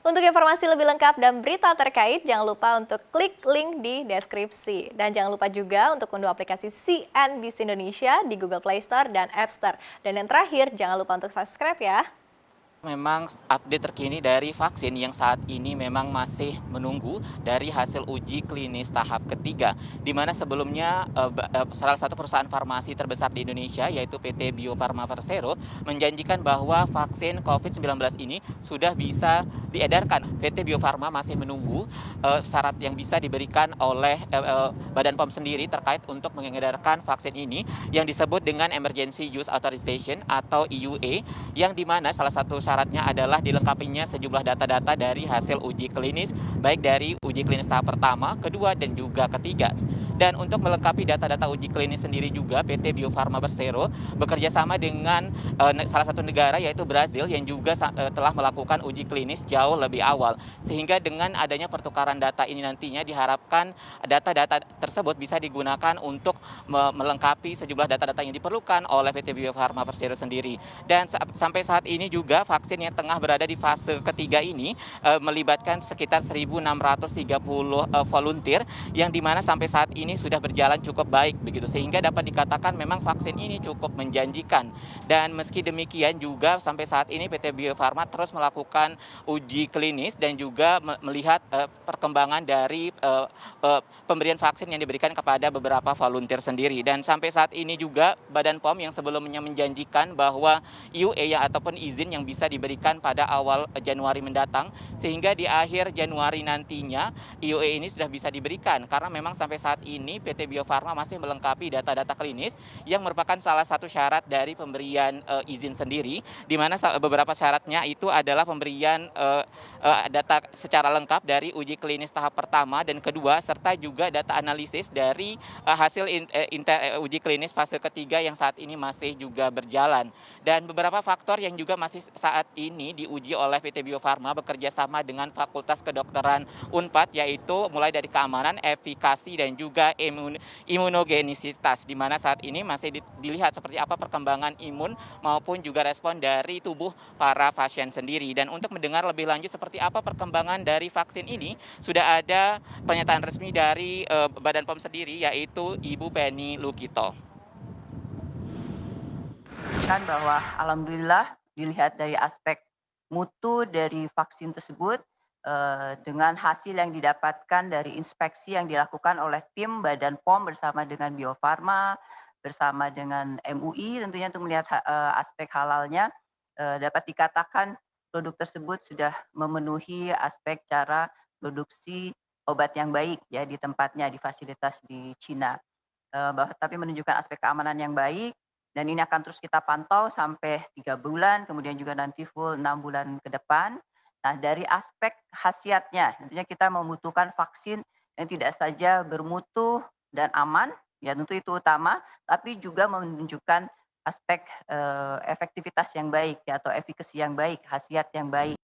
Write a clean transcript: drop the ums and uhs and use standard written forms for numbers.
Untuk informasi lebih lengkap dan berita terkait, jangan lupa untuk klik link di deskripsi. Dan jangan lupa juga untuk unduh aplikasi CNBC Indonesia di Google Play Store dan App Store. Dan yang terakhir, jangan lupa untuk subscribe ya. Memang update terkini dari vaksin yang saat ini memang masih menunggu dari hasil uji klinis tahap ketiga, di mana sebelumnya salah satu perusahaan farmasi terbesar di Indonesia yaitu PT Bio Farma Persero menjanjikan bahwa vaksin COVID-19 ini sudah bisa diedarkan. PT Bio Farma masih menunggu syarat yang bisa diberikan oleh Badan POM sendiri terkait untuk mengedarkan vaksin ini yang disebut dengan Emergency Use Authorization atau EUA, yang dimana salah satu syaratnya adalah dilengkapinya sejumlah data-data dari hasil uji klinis, baik dari uji klinis tahap pertama, kedua, dan juga ketiga. Dan untuk melengkapi data-data uji klinis sendiri juga, PT Bio Farma Persero bekerja sama dengan salah satu negara yaitu Brazil yang juga telah melakukan uji klinis jauh lebih awal. Sehingga dengan adanya pertukaran data ini nantinya diharapkan data-data tersebut bisa digunakan untuk melengkapi sejumlah data-data yang diperlukan oleh PT Bio Farma Persero sendiri. Dan sampai saat ini juga vaksin yang tengah berada di fase ketiga ini melibatkan sekitar 1.630 volunteer, yang dimana sampai saat ini sudah berjalan cukup baik begitu, sehingga dapat dikatakan memang vaksin ini cukup menjanjikan. Dan meski demikian juga sampai saat ini PT Bio Farma terus melakukan uji klinis dan juga melihat perkembangan dari pemberian vaksin yang diberikan kepada beberapa volunteer sendiri. Dan sampai saat ini juga Badan POM yang sebelumnya menjanjikan bahwa EUA ataupun izin yang bisa diberikan pada awal Januari mendatang, sehingga di akhir Januari nantinya EUA ini sudah bisa diberikan, karena memang sampai saat ini PT Bio Farma masih melengkapi data-data klinis yang merupakan salah satu syarat dari pemberian izin sendiri, di mana beberapa syaratnya itu adalah pemberian data secara lengkap dari uji klinis tahap pertama dan kedua, serta juga data analisis dari hasil uji klinis fase ketiga yang saat ini masih juga berjalan. Dan beberapa faktor yang juga masih saat ini diuji oleh PT Bio Farma bekerja sama dengan Fakultas Kedokteran Unpad, yaitu mulai dari keamanan, efikasi, dan juga imunogenisitas, di mana saat ini masih dilihat seperti apa perkembangan imun maupun juga respon dari tubuh para pasien sendiri. Dan untuk mendengar lebih lanjut seperti apa perkembangan dari vaksin ini, sudah ada pernyataan resmi dari Badan POM sendiri, yaitu Ibu Penny Lukito. Kan bahwa alhamdulillah dilihat dari aspek mutu dari vaksin tersebut, dengan hasil yang didapatkan dari inspeksi yang dilakukan oleh tim Badan POM bersama dengan Bio Farma, bersama dengan MUI tentunya untuk melihat aspek halalnya, dapat dikatakan produk tersebut sudah memenuhi aspek cara produksi obat yang baik ya di tempatnya, di fasilitas di Cina. Tapi menunjukkan aspek keamanan yang baik, dan ini akan terus kita pantau sampai 3 bulan, kemudian juga nanti full 6 bulan ke depan. Nah, dari aspek khasiatnya, tentunya kita membutuhkan vaksin yang tidak saja bermutu dan aman, ya tentu itu utama, tapi juga menunjukkan aspek efektivitas yang baik ya, atau efikasi yang baik, khasiat yang baik.